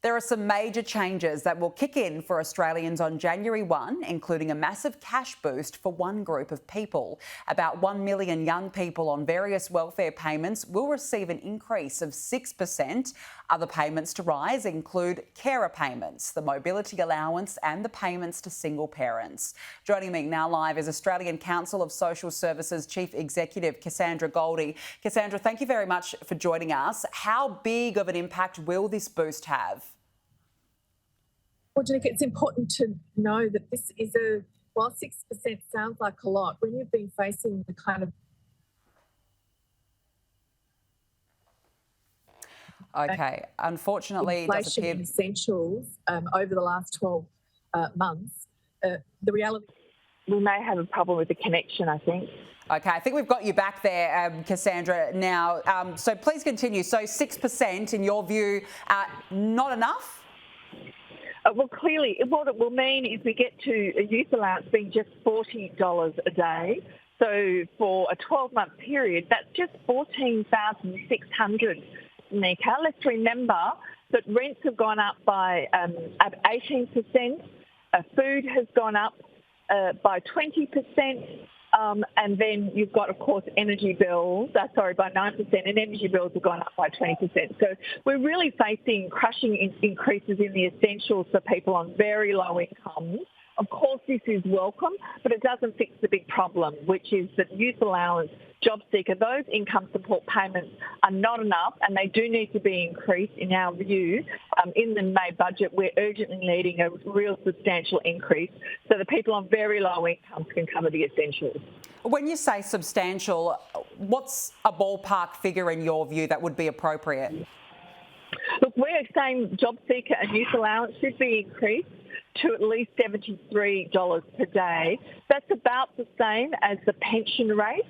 There are some major changes that will kick in for Australians on January 1, including a massive cash boost for one group of people. About 1 million young people on various welfare payments will receive an increase of 6%. Other payments to rise include carer payments, the mobility allowance and the payments to single parents. Joining me now live is Australian Council of Social Services Chief Executive Cassandra Goldie. Cassandra, thank you very much for joining us. How big of an impact will this boost have? Well, Janika, it's important to know that this is while 6% sounds like a lot, when you've been facing the kind of Okay, unfortunately, it does inflation appear in essentials over the last 12 months, the reality we may have a problem with the connection, I think. Okay, I think we've got you back there, Cassandra, now. So please continue. So 6%, in your view, not enough? Well, clearly, what it will mean is we get to a youth allowance being just $40 a day. So for a 12-month period, that's just $14,600, Nika. Let's remember that rents have gone up by 18%, food has gone up by 20%, and then you've got, of course, energy bills, by 9%, and energy bills have gone up by 20%. So we're really facing crushing increases in the essentials for people on very low incomes. Of course, this is welcome, but it doesn't fix the big problem, which is that youth allowance, JobSeeker, those income support payments are not enough, and they do need to be increased, in our view. In the May budget, we're urgently needing a real substantial increase so that people on very low incomes can cover the essentials. When you say substantial, what's a ballpark figure in your view that would be appropriate? Look, we're saying JobSeeker and Youth Allowance should be increased to at least $73 per day. That's about the same as the pension rate.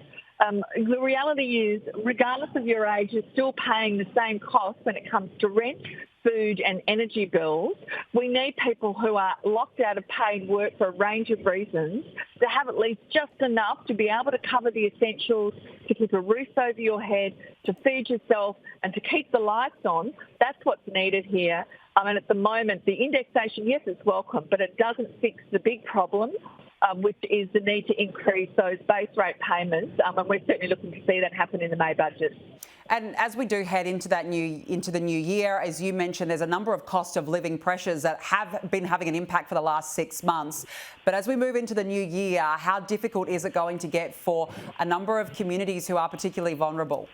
The reality is, regardless of your age, you're still paying the same cost when it comes to rent, food and energy bills. We need people who are locked out of paid work for a range of reasons to have at least just enough to be able to cover the essentials, to keep a roof over your head, to feed yourself and to keep the lights on. That's what's needed here. And at the moment, the indexation, yes, it's welcome, but it doesn't fix the big problem, which is the need to increase those base rate payments. And we're certainly looking to see that happen in the May budget. And as we do head into the new year, as you mentioned, there's a number of cost of living pressures that have been having an impact for the last 6 months. But as we move into the new year, how difficult is it going to get for a number of communities who are particularly vulnerable?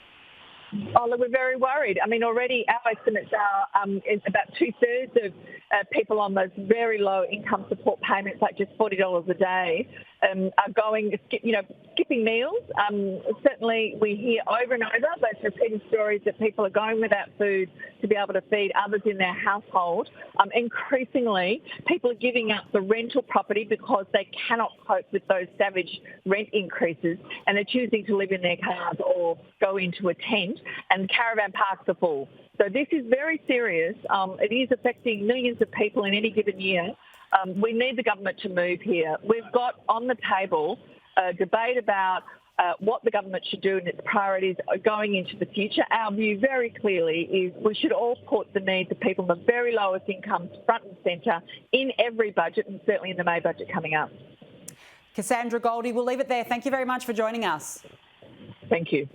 Oh, look, we're very worried. I mean, already our estimates are about 2/3 of people on those very low income support payments, like just $40 a day, are going, skipping meals. Certainly, we hear over and over those repeated stories that people are going without food to be able to feed others in their household. Increasingly, people are giving up the rental property because they cannot cope with those savage rent increases, and they're choosing to live in their cars or go into a tent, and caravan parks are full. So this is very serious. It is affecting millions of people in any given year. We need the government to move here. We've got on the table a debate about what the government should do and its priorities going into the future. Our view very clearly is we should all put the needs of people in the very lowest incomes front and centre in every budget, and certainly in the May budget coming up. Cassandra Goldie, we'll leave it there. Thank you very much for joining us. Thank you.